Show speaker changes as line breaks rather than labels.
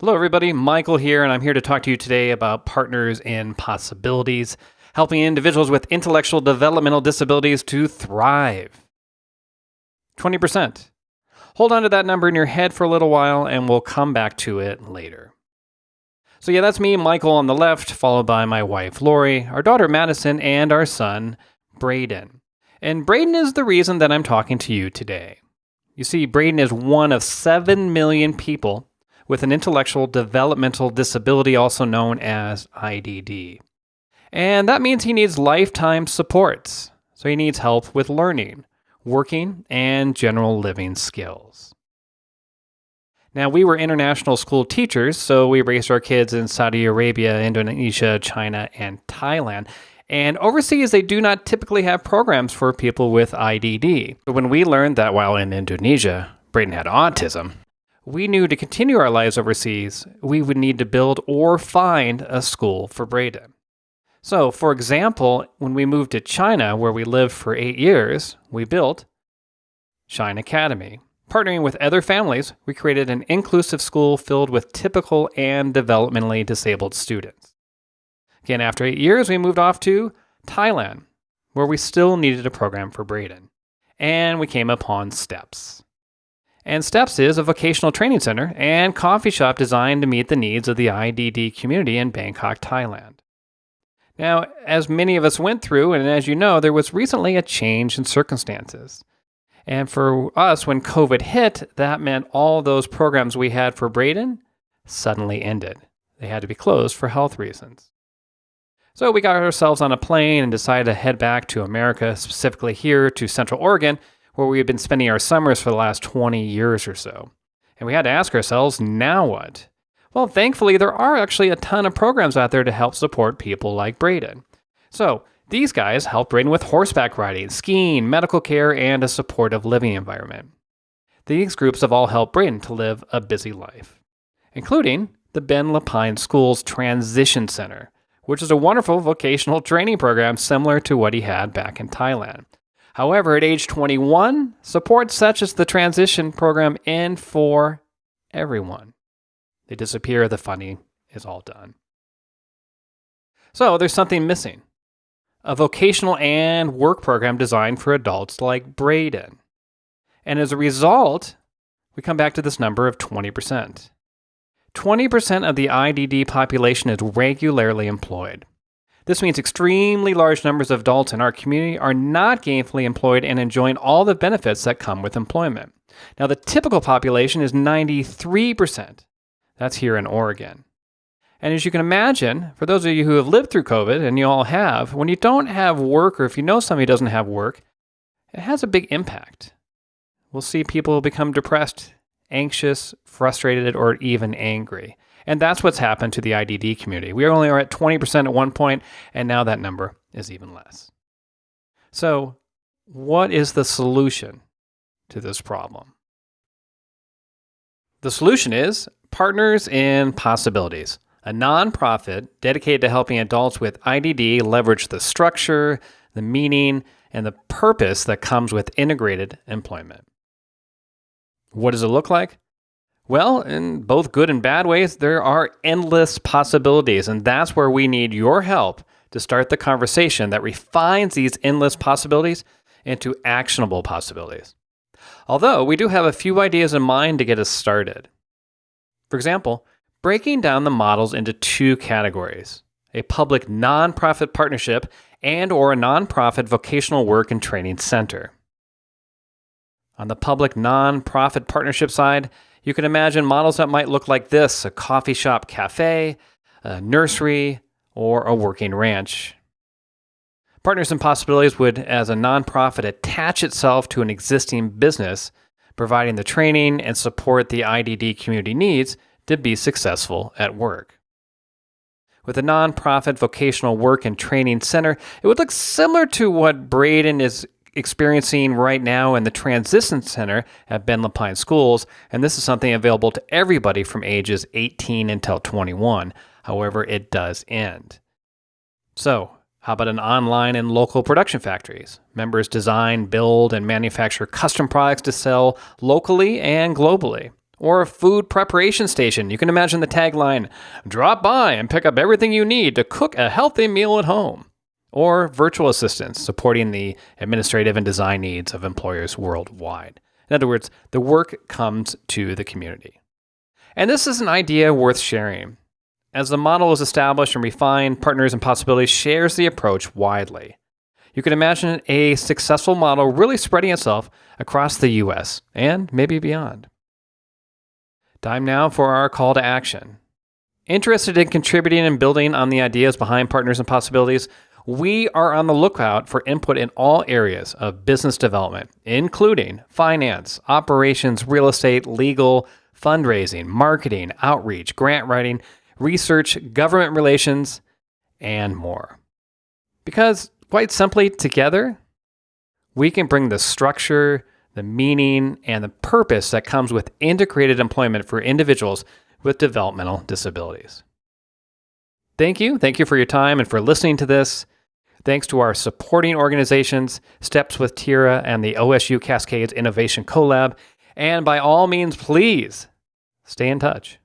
Hello, everybody. Michael here, and I'm here to talk to you today about Partners in Possibilities, helping individuals with intellectual developmental disabilities to thrive. 20%. Hold on to that number in your head for a little while, and we'll come back to it later. So yeah, that's me, Michael, on the left, followed by my wife, Lori, our daughter, Madison, and our son, Braden. And Braden is the reason that I'm talking to you today. You see, Braden is one of 7 million people with an intellectual developmental disability, also known as IDD. And that means he needs lifetime supports. So he needs help with learning, working, and general living skills. Now, we were international school teachers, so we raised our kids in Saudi Arabia, Indonesia, China, and Thailand. And overseas, they do not typically have programs for people with IDD. But when we learned that while in Indonesia, Braden had autism, we knew to continue our lives overseas, we would need to build or find a school for Braden. So, for example, when we moved to China, where we lived for 8 years, we built Shine Academy. Partnering with other families, we created an inclusive school filled with typical and developmentally disabled students. Again, after 8 years, we moved off to Thailand, where we still needed a program for Braden. And we came upon STEPS. And STEPS is a vocational training center and coffee shop designed to meet the needs of the IDD community in Bangkok, Thailand. Now, as many of us went through, and as you know, there was recently a change in circumstances. And for us, when COVID hit, that meant all those programs we had for Braden suddenly ended. They had to be closed for health reasons. So we got ourselves on a plane and decided to head back to America, specifically here to Central Oregon, where we had been spending our summers for the last 20 years or so. And we had to ask ourselves, now what? Well, thankfully, there are actually a ton of programs out there to help support people like Braden. So these guys help Braden with horseback riding, skiing, medical care, and a supportive living environment. These groups have all helped Braden to live a busy life, including the Ben Lapine School's Transition Center, which is a wonderful vocational training program similar to what he had back in Thailand. However, at age 21, support such as the transition program end for everyone. They disappear, the funding is all done. So there's something missing. A vocational and work program designed for adults like Braden. And as a result, we come back to this number of 20%. 20% of the IDD population is regularly employed. This means extremely large numbers of adults in our community are not gainfully employed and enjoying all the benefits that come with employment. Now, the typical population is 93%. That's here in Oregon. And as you can imagine, for those of you who have lived through COVID, and you all have, when you don't have work, or if you know somebody who doesn't have work, it has a big impact. We'll see people become depressed, anxious, frustrated, or even angry. And that's what's happened to the IDD community. We only are at 20% at one point, and now that number is even less. So, what is the solution to this problem? The solution is Partners in Possibilities, a nonprofit dedicated to helping adults with IDD leverage the structure, the meaning, and the purpose that comes with integrated employment. What does it look like? Well, in both good and bad ways, there are endless possibilities, and that's where we need your help to start the conversation that refines these endless possibilities into actionable possibilities. Although, we do have a few ideas in mind to get us started. For example, breaking down the models into 2 categories: a public nonprofit partnership and/or a nonprofit vocational work and training center. On the public nonprofit partnership side, you can imagine models that might look like this: a coffee shop cafe, a nursery, or a working ranch. Partners in Possibilities would, as a nonprofit, attach itself to an existing business, providing the training and support the IDD community needs to be successful at work. With a nonprofit vocational work and training center, it would look similar to what Braden is experiencing right now in the Transition Center at Ben Lapine Schools, and this is something available to everybody from ages 18 until 21. However, it does end. So, how about an online and local production factories? Members design, build, and manufacture custom products to sell locally and globally. Or a food preparation station. You can imagine the tagline, "Drop by and pick up everything you need to cook a healthy meal at home." Or virtual assistants supporting the administrative and design needs of employers worldwide. In other words, the work comes to the community. And this is an idea worth sharing. As the model is established and refined, Partners in Possibilities shares the approach widely. You can imagine a successful model really spreading itself across the US and maybe beyond. Time now for our call to action. Interested in contributing and building on the ideas behind Partners in Possibilities? We are on the lookout for input in all areas of business development, including finance, operations, real estate, legal, fundraising, marketing, outreach, grant writing, research, government relations, and more. Because, quite simply, together, we can bring the structure, the meaning, and the purpose that comes with integrated employment for individuals with developmental disabilities. Thank you for your time and for listening to this. Thanks to our supporting organizations, Steps with Tira and the OSU Cascades Innovation Collab. And by all means, please stay in touch.